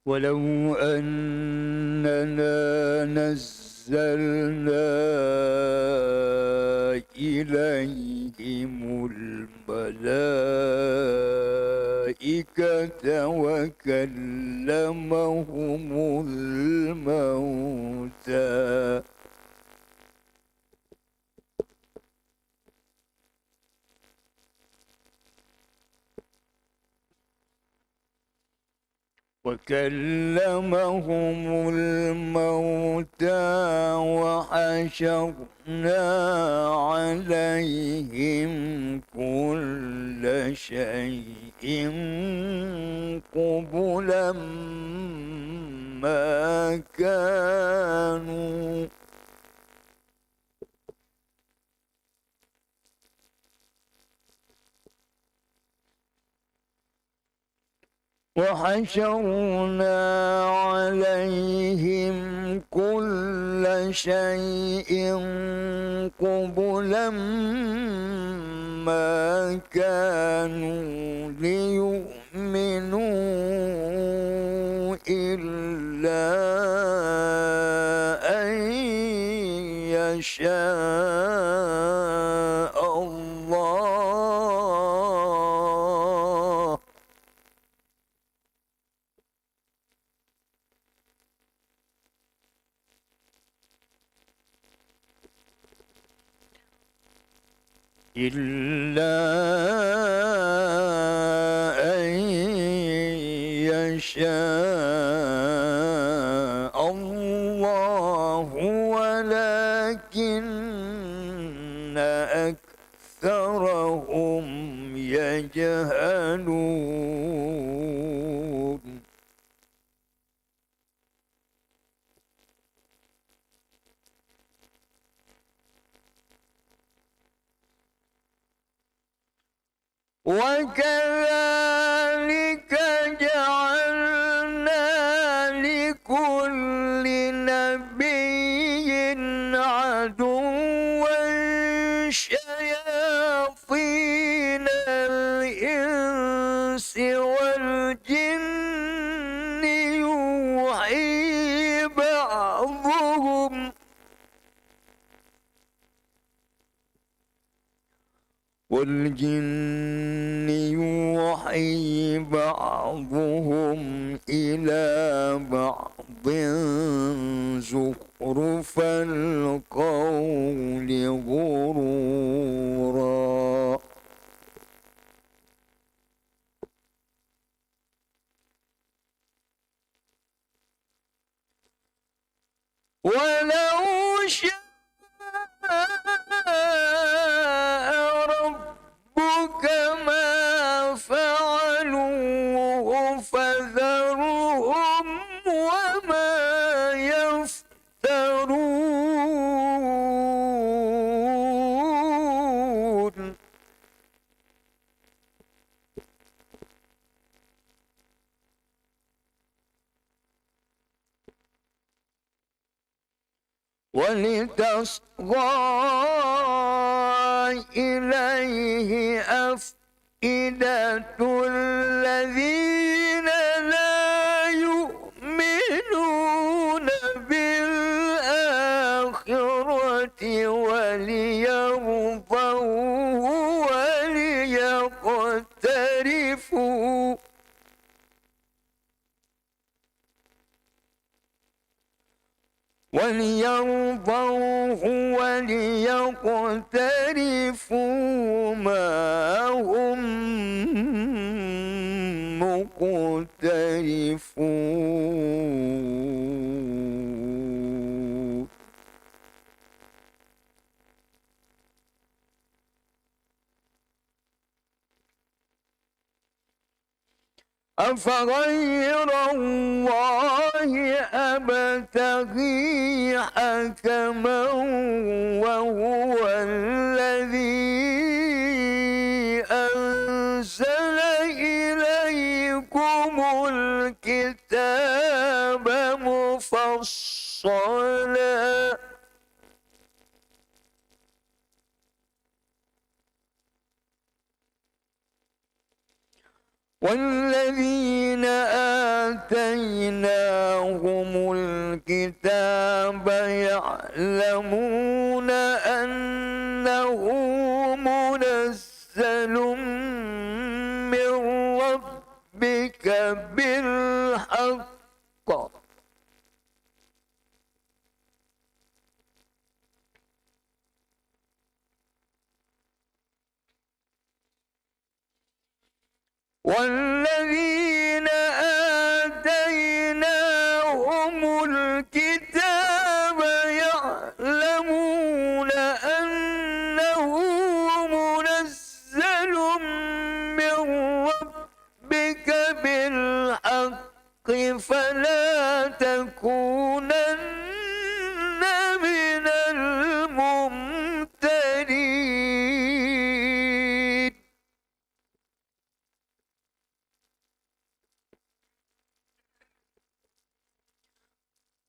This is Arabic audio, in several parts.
ولو أننا نزلنا إليهم الملائكة وكلمهم الموتى وحشرنا عليهم كل شيء قبلا ما كانوا وحشرنا عليهم كل شيء قبلا ما كانوا ليؤمنوا إلا أن يشاء الله إلا أن يشاء الله ولكن أكثرهم يجهلون وكذلك جعلنا لكل نبي عدوا شياطين الإنس والجن يوحي بعضهم إلى بعض زخرف القول غرورا ولو شاء ربك ما فعلوه فذرهم وما يفترون ولتصغى إليه أفئدة الذين لا يؤمنون بالآخرة وليرضوه وليقترفوا وليقترفوا ما هم مقترفون أفغير الله أبتغي حكما وهو الذي أنزل إليكم الكتاب مفصلا والذين آتيناهم الكتاب يعلمون أنه منزل من ربك بالحق والذين آتيناهم الكتاب يعلمون أنه منزل من ربك بالحق فلا تكونن من الممترين.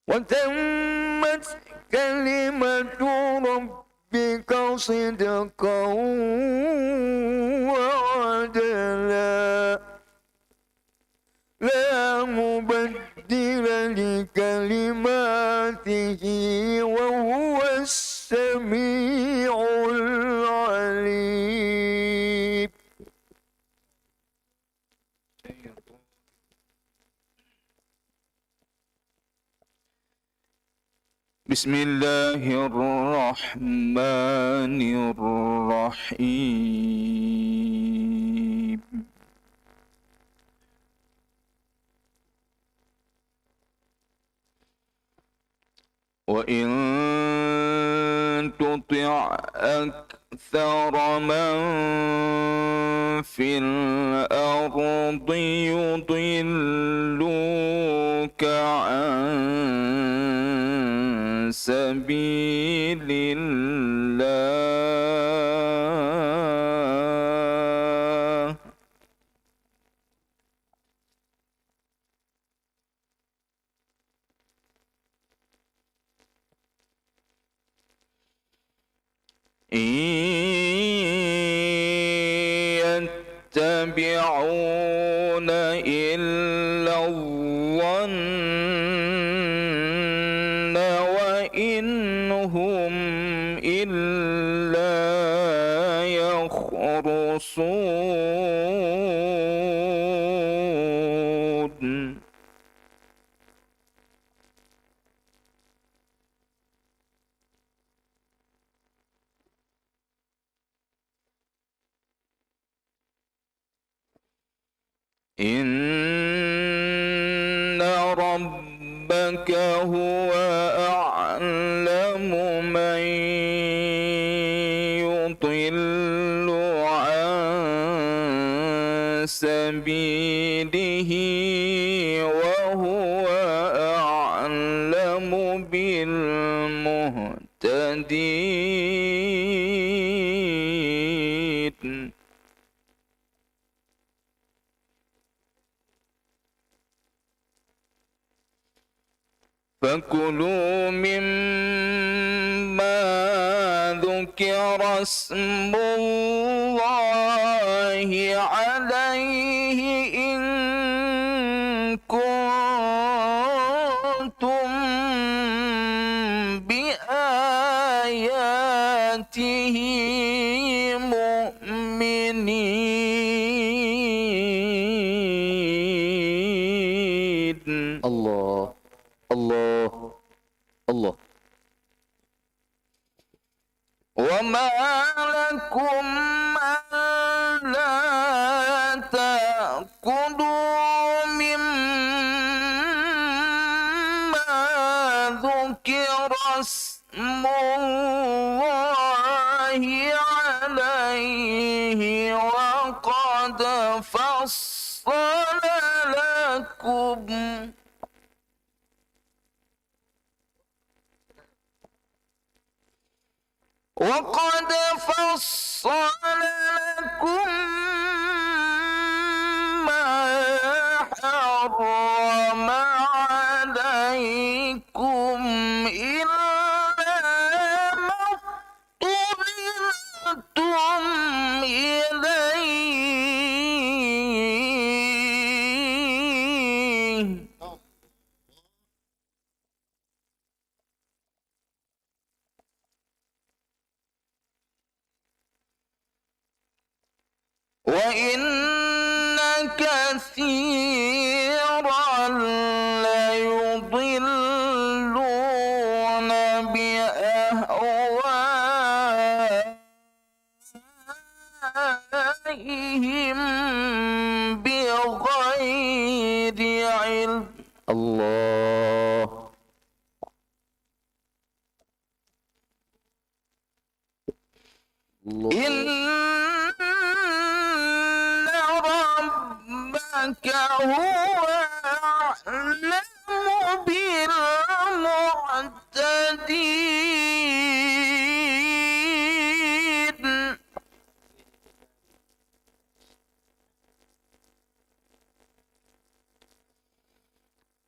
وتمت كلمة ربك صدقا وعدلا لا مبدل لكلماته وهو السميع العليم. بسم الله الرحمن الرحيم. وإن تطع أكثر من في الأرض يضلوك عن سبيل الله إن يتبعون إلا الظن وإن هم إلا يخرصون. إن ربك هو أعلم من يضل عن سبيله وهو أعلم بالمهتدين. فكلوا مما ذكر اسم الله عليه إن كنتم بآياته مؤمنين. الله الله الله. وما لكم ألا تأكلوا مما ذكر اسم الله عليه وقد فصل لكم ما حرم عليكم إلا ما اضطررتم إليه وإن كثيرا ليضلون بأهوائهم بغير علم. الله. إن ربك هو أعلم بالمعتدين.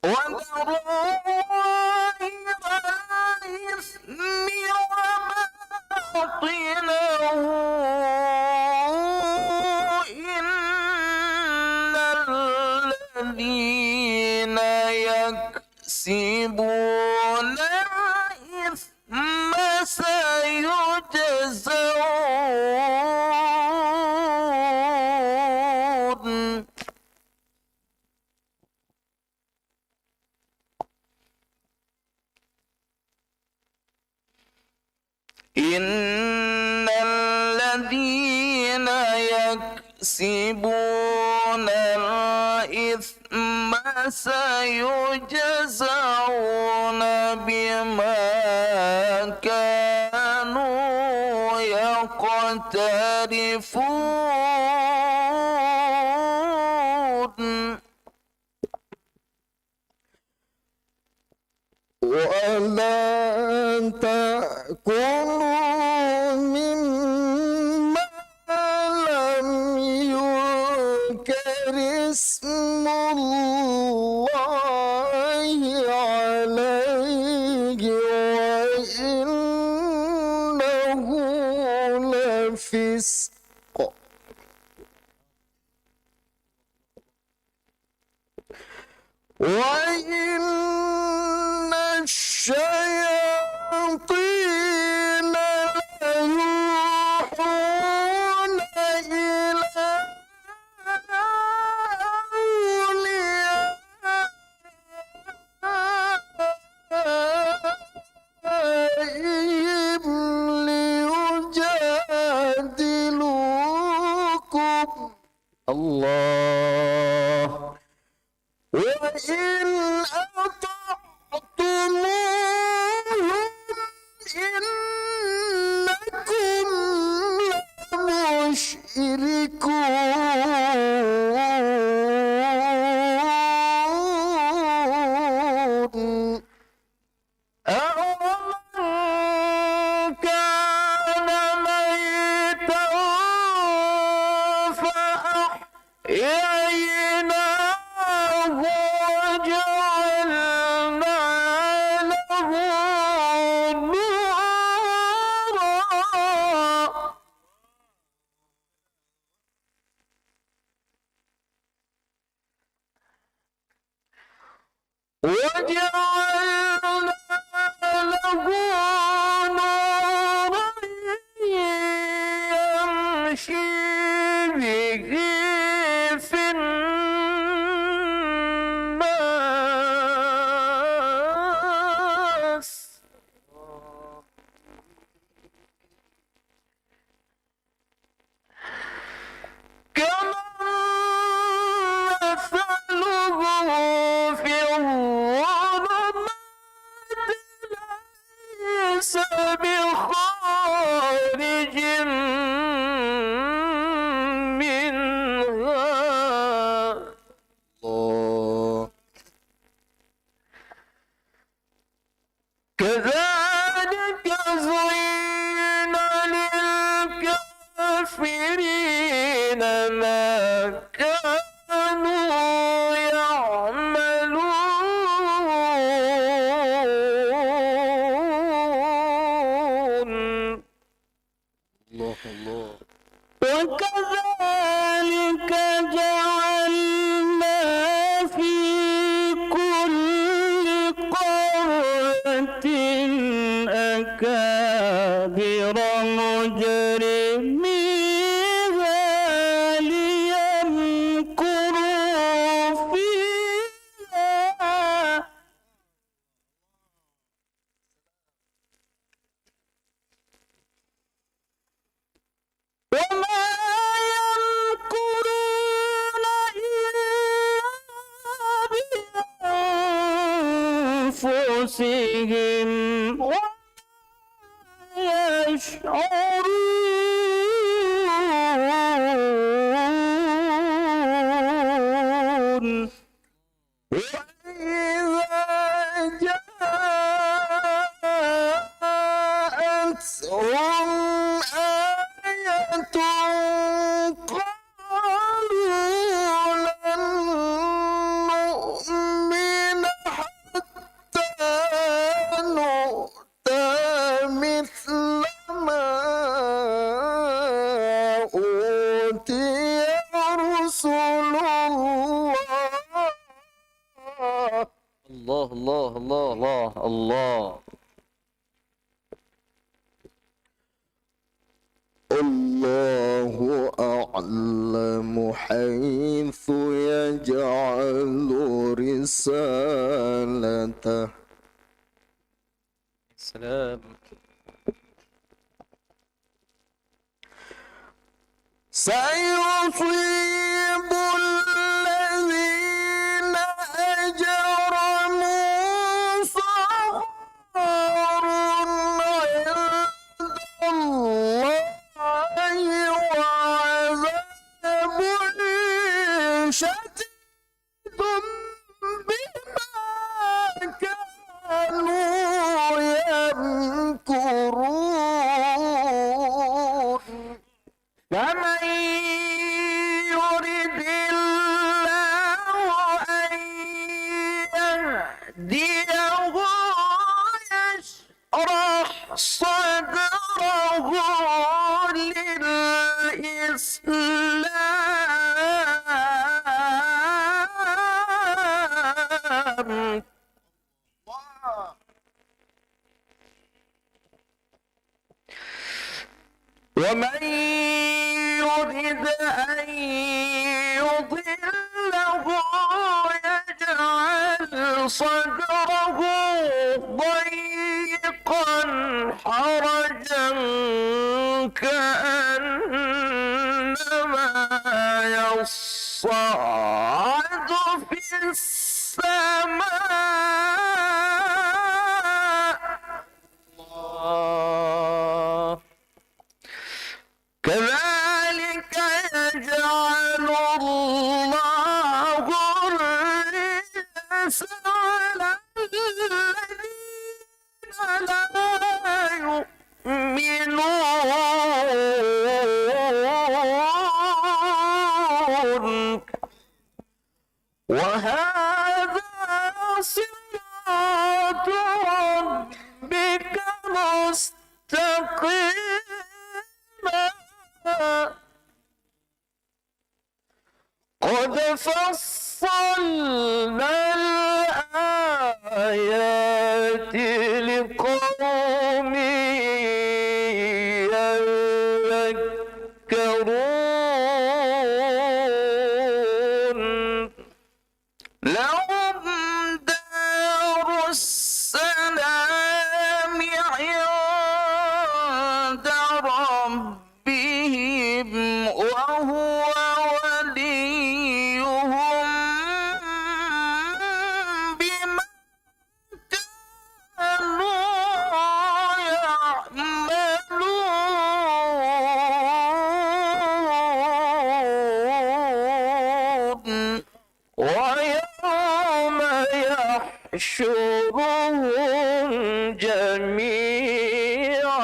وذروا الإثم وباطنه إن الذين يكسبون الإثم سيجزون. إن الذين يكسبون الإثم سيجزون بما كانوا يقترفون. ولا تأكلوا مما لم يذكر اسم الله عليه وإنه لفسق. وإن الشياطين ليوحون إلى أوليائهم ليجادلوكم. الله. وإن أطعتموهم إنكم لمشركون. أَوَمَنْ كَانَ مَيْتًا فَأَحْيَيْنَاهُ وَجَعَلْنَا له نورا يمشي به في الناس. كمن مثله في الظلمات ليس بخارج منها. الله. كذلك زين للكافرين ما كانوا يعملون. الله الله. وكذلك جعلنا في كل قرية أكابر مجرميها أنفسهم وما يشعرون وإذا جاءتهم آية قالوا لن نؤمن حتى نؤتى مثل ما أوتي رسل الله. الله الله الله الله الله أعلم حيث يجعل رسالته. سلام. سيصيب الذين أجرموا صغار عند الله وعذاب شديد بما كانوا يمكرون. فمن يرد الله أن يهديه يشرح صدره للإسلام ومن يرد أن يضله يجعل صدره ضيقا حرجا كأنما يصعد في السماء. الله. كذلك يجعل الله الرجس على الذين لا يؤمنون وهذا صراط ربك مستقيما قد فصلنا الآيات لقوم يذكرون. لهم دار السلام عند ربهم وهو وليهم بما كانوا يعملون. ويوم يحشرهم جميعا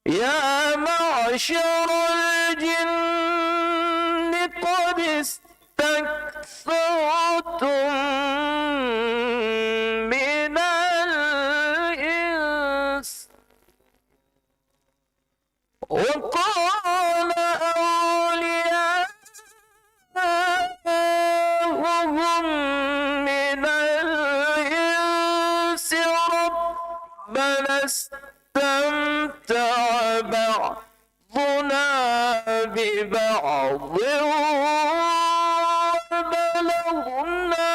يا معشر الجن قد استكثرتم من الإنس وقال أولياؤهم من الإنس ربنا استمتع بعضنا ببعض وبلغنا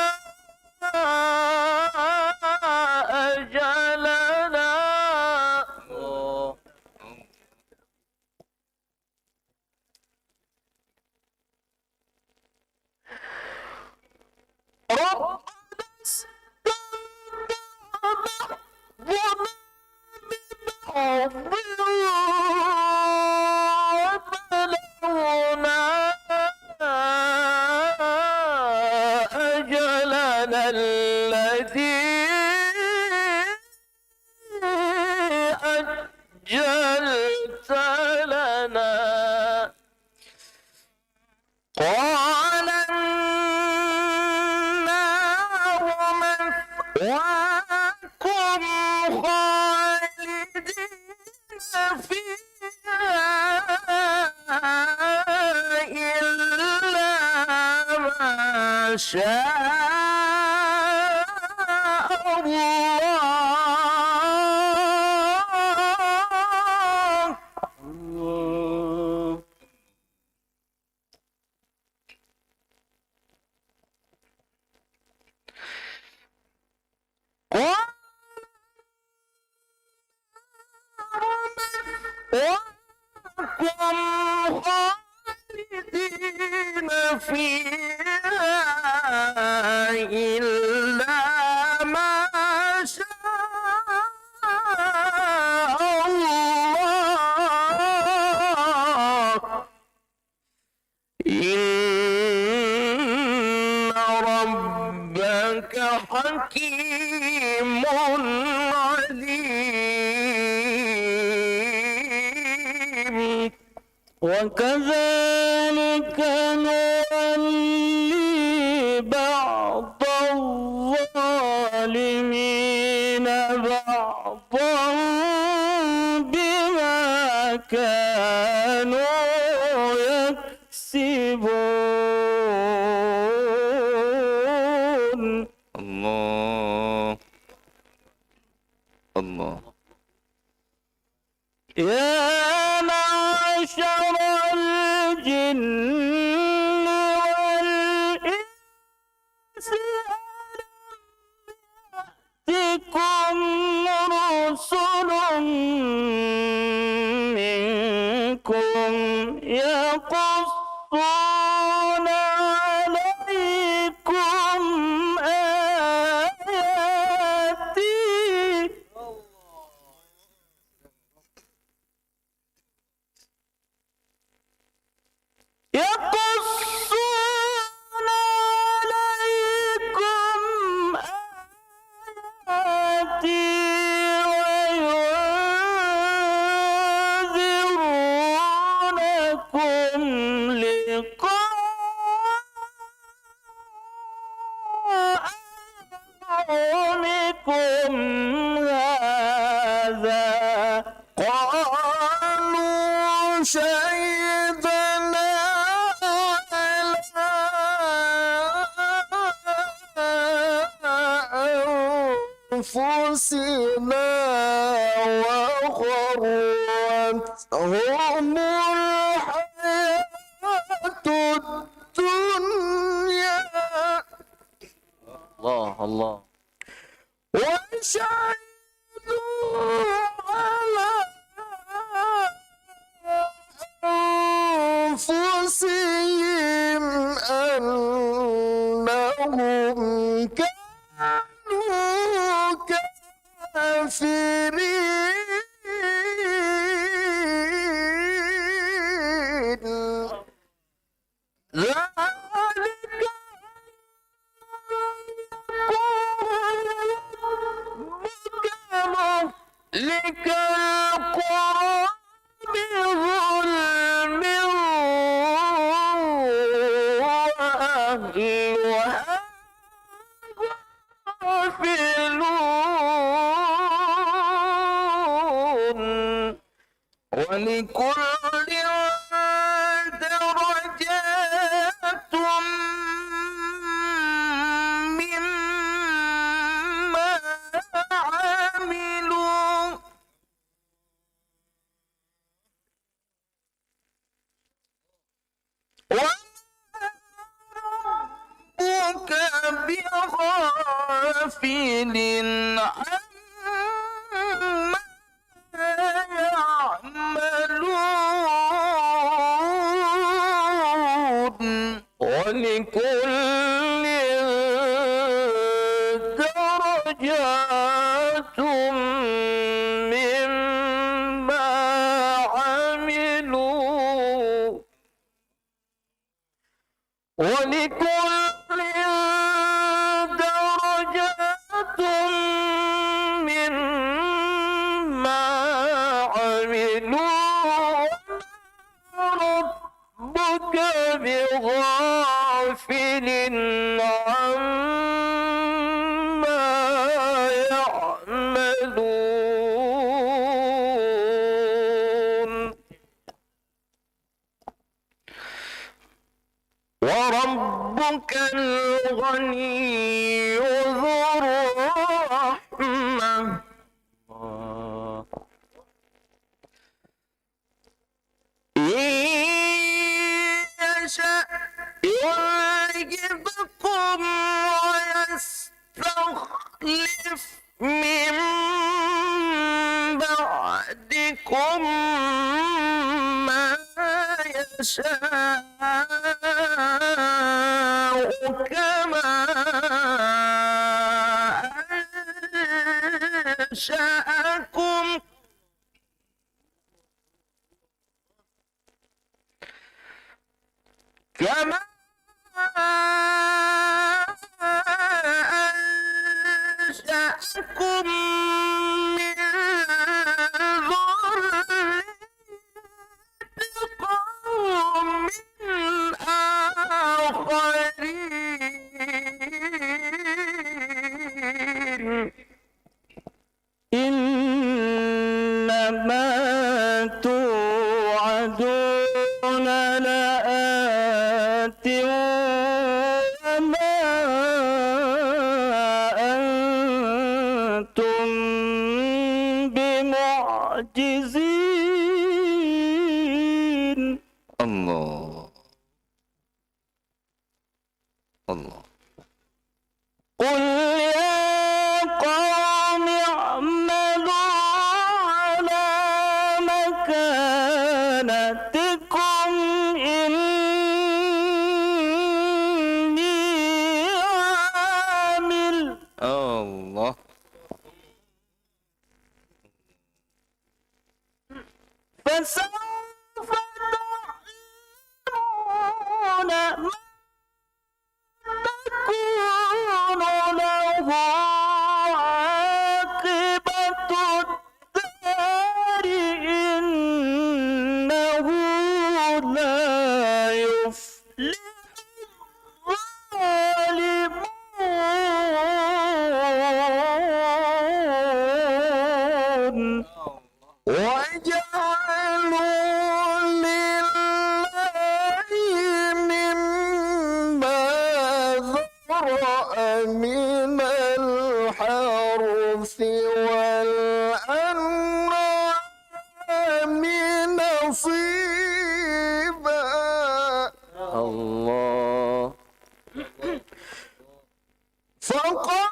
أجلنا. ربنا الذي أجلت لنا. قال النار مثواكم خالدين فيها إلا ما شاء الله. وَكُمْ خَالِدِينَ فِيهَا إِلَّا مَا شَاءَ اللَّهُ إِنَّ رَبَّكَ حَكِيمٌ عليم. وكذلك نولي بعض الظالمين بعضا بما كانوا يكسبون. الله الله. يا معشر الجن والإنس ألم يأتكم رسل منكم يقصون عليكم آياتي يقصون عليكم آياتي وينذرونكم لقاء يومكم هذا. قالوا شهدنا أنفسنا وغرتهم الحياة الدنيا. الله الله. وشهدوا على أنفسهم أنهم كانوا كافرين. ذلك مهلك القرى بظلم وأهلها غافلون. ولكل درجات مما عملوا وربك بغافل عما يعملون. ولكل درجات مما عملوا ولكل درجات بغافل عما يعملون وربك الغني ذو الرحمة يشأ يعذبكم ويستخلف من بعدكم ما يشاء كما أنشأكم من ذرية قوم آخرين إنما توعدون لآت وما أنتم بمعجزين. الله الله. قل يا قوم اعملوا على مكانتكم إني عامل. الله. فسوف تعلمون من تكون له عاقبة الدار إنه لا يفلح الظالمون. وجعلوا لله مما ذرأ من الحرث والأنعام نصيبا. الله. فقالوا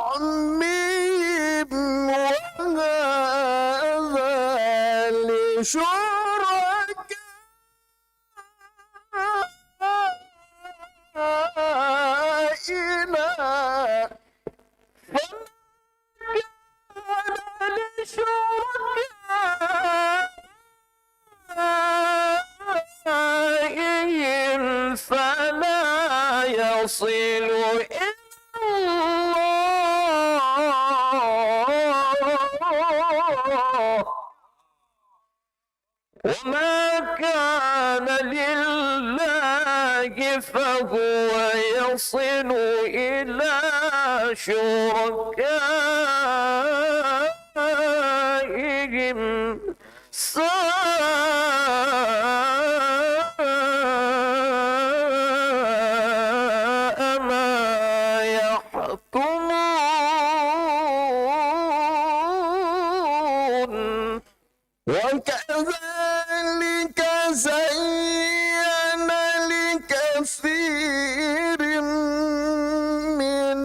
بزعمهم وهذا لشركائنا فما كان لشركائهم فلا يصل إلى الله وما كان لله فهو يصل إلى شركائهم ساء ما يحكمون. وكذلك زين لكثير من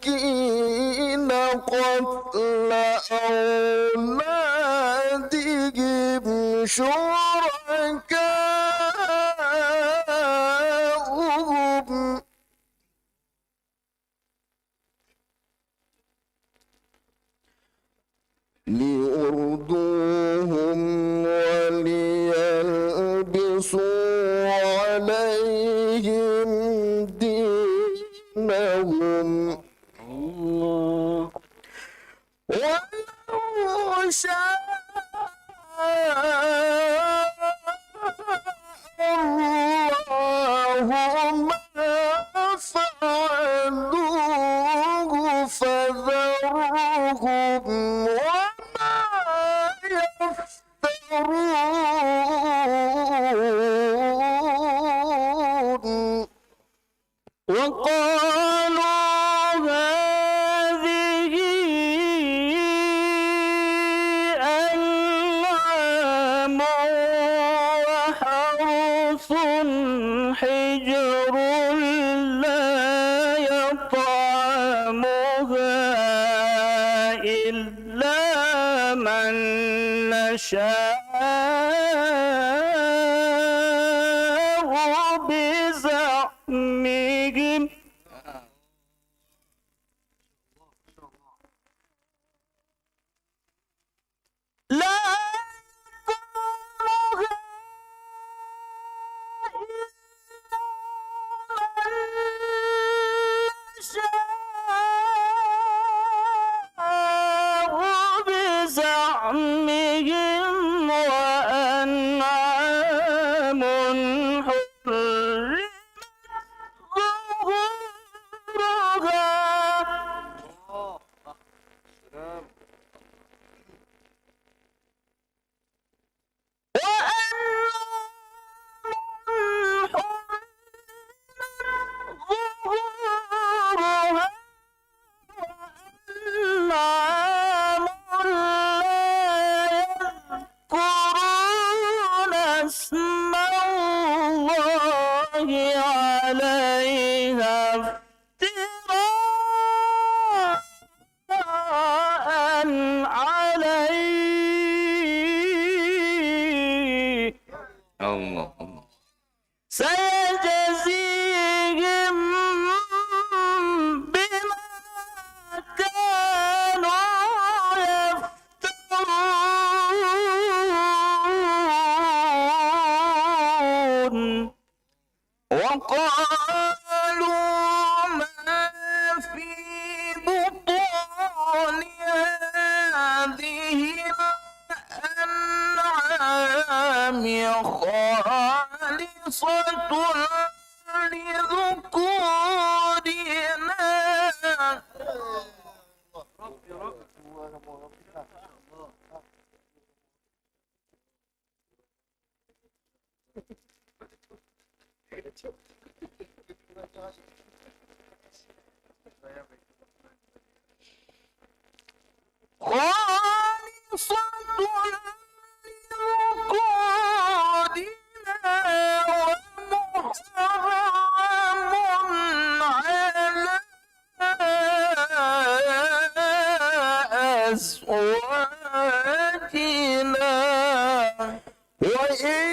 المشركين قتل أولادهم شركاؤهم ليردوهم وليلبسوا عليهم دينهم. الله ولو شاء الله ما فعلوه فذرهم وما يفترون وقالوا هذه أنعام وحرث حجر لا يطعمها إلا من نشاء بزعمهم لا يطعمها بزعمهم وأنعام حرمت ظهورها وأنعام يذكرون اسم الله عليها افتراء عليه الله سيجزيهم بما كانوا يفترون وقالوا ما في بطون هذه الأنعام خالصة لذكورنا خالصة لذكورنا ومحرم على أزواجنا وإن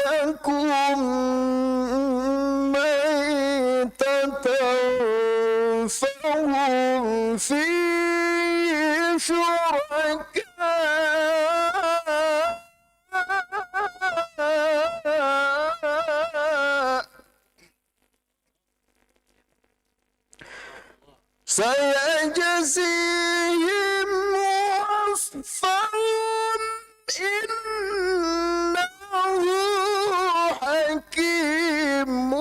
يكن ميتة فهم فيه شركاء سيجزيهم وصفهم إنه حكيم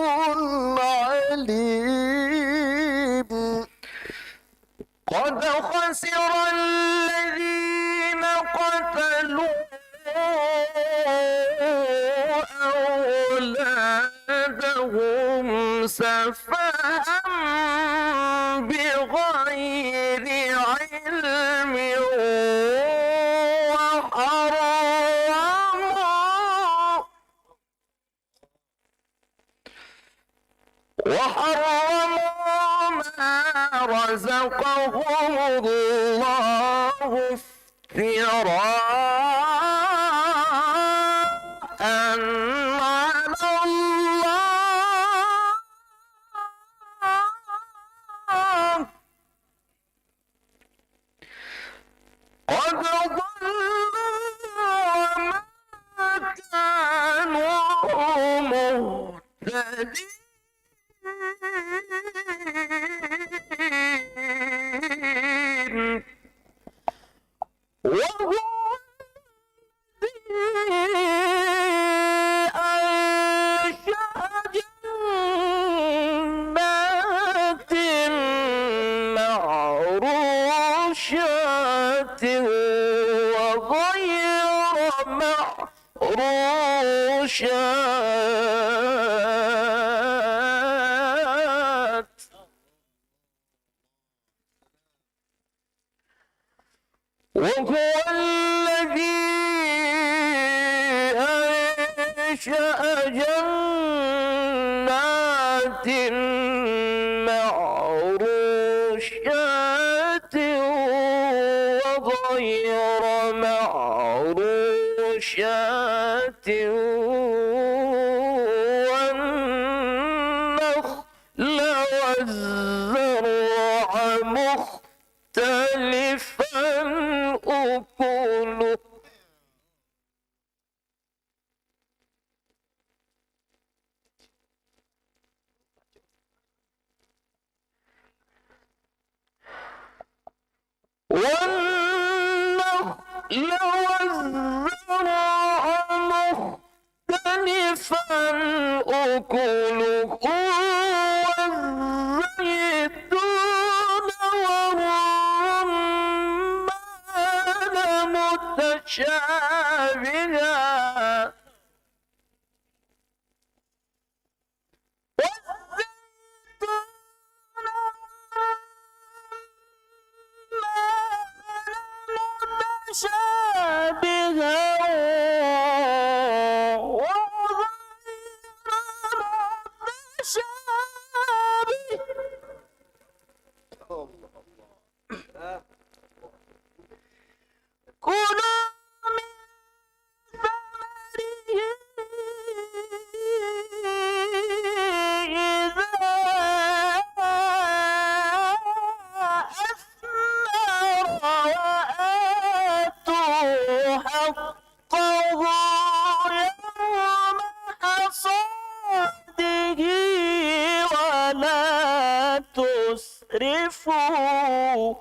عليم قد خسر الذين قتلوا أولادهم سفها بغير علم وحرموا ما رزقهم الله افتراء على الله قد ضلوا وما كانوا مهتدين وهو أنشأ جنات معروشات وغير معروشات وهو الذي أنشأ جنات معروشات وغير معروشات والنخل والزرع مختلفا أكله والنخل والزرع مختلفا أكله والزيتون والرمان متشابها تسرفوا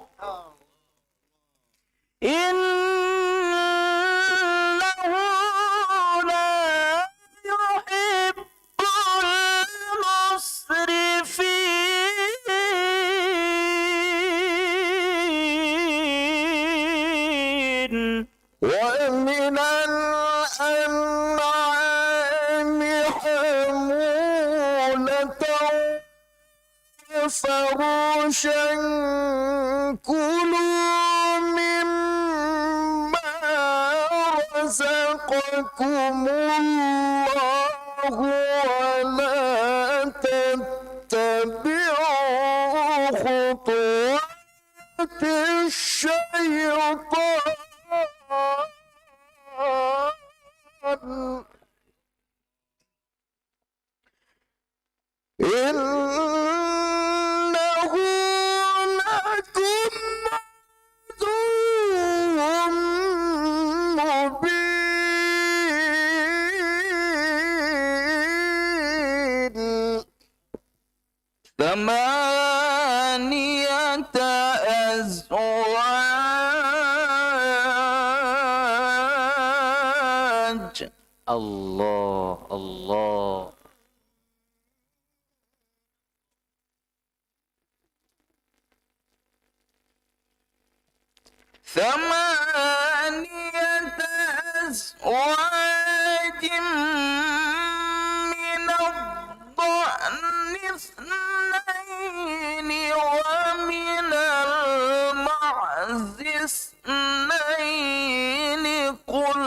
إنه لا يحب المسرفين ومن الأنعام حمولة فرشا كلوا مما رزقكم الله ولا تتبعوا خطوات الشيطان إنه لكم عدو مبين ثمانية أزواج الله الله ثمانية أزواج من الضأن اثنين ومن المعز اثنين قل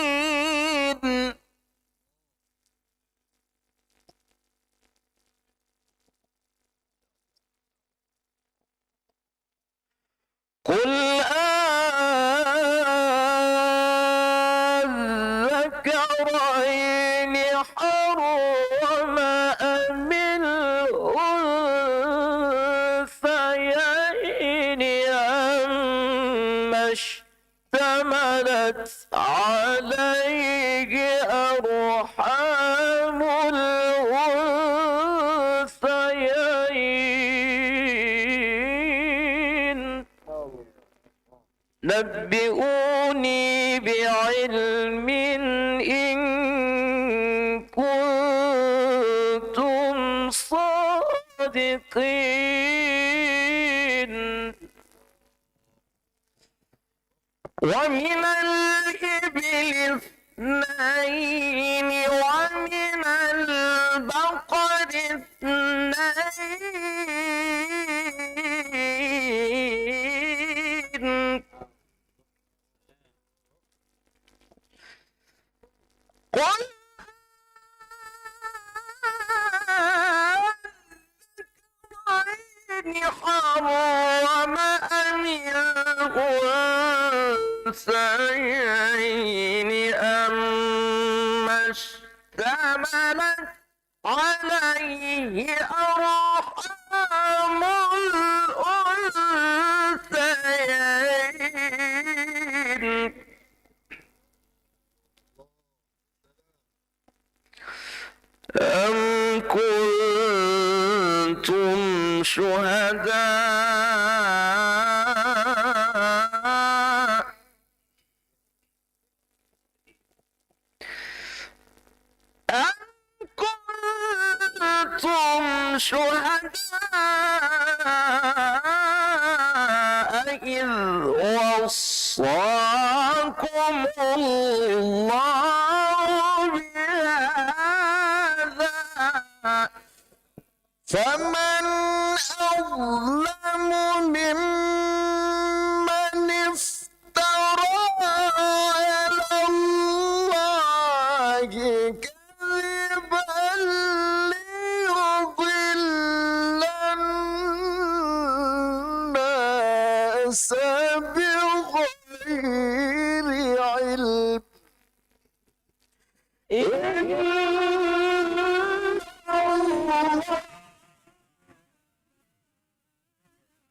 الذكرين قل الذكرين حرم أم الأنثيين أم اشتملت عليه أنبئوني بعلم إن كنتم صادقين. ومن الإبل اثنين ومن البقر اثنين قل الذكرين حرم أم الأنثيين أما اشتملت عليه أرحام الأنثيين أم كنتم شهداء أم كنتم شهداء إذ وصاكم الله بهذا فمن أظلم ممن افترى على الله كذبا ليضل الناس بغير